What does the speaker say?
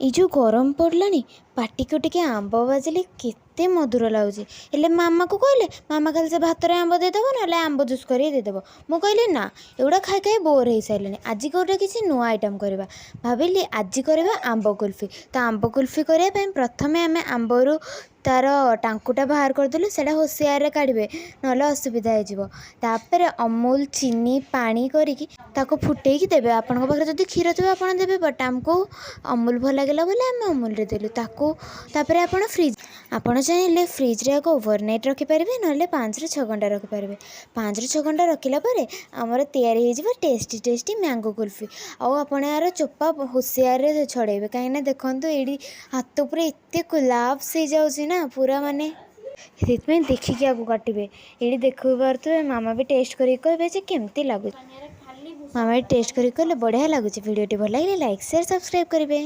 ये जो गरम पड़लानी पाटी को टिके आंब बाजिले केते मधुर लगुच। हेले मामा को कहले मामा खाली से भात आंब देदेव ना आंब जूस कर देदेव। मु कहली ना एगुड़ा खाई खाई बोर हो सारे आज गोटे किसी नुआ आइटम करवा भाविली आज करवा आंब कुल्फी। तो आंब कुल्फी करने प्रथम आम आंबर तार टांकुटा बाहर करदेलु से होशियार काढ़े ना असुविधा होपर अमूल चीनी पानी करके फुटेकी देवे। आपण पाखे जब क्षीर थे आप देवे बट आमको अमूल भल लगे बोले आम अमूल देलु तापर आप फ्रिज आपड़ चाहिए फ्रिज रे ओवरनाइट रखिपारे ना 5 ରୁ 6 घंटा रखिपारे। 5 ରୁ 6 घंटा रखिला आमर तैयारी हो टेस्टी टेस्टी मैंगो कुल्फी। आउ यार चोपा होशियार छड़ेबे कहीं देखो ये हाथ पूरा एत कोलाप्स हो जाऊँगी ना पूरा माने देखिए आपको काटे ये देख पारे। मामा भी टेस्ट कर कहे केमती लगुच। मामा भी टेस्ट कर कहले बढ़िया लगुच। वीडियो भल लगे लाइक शेयर सब्सक्राइब करेंगे।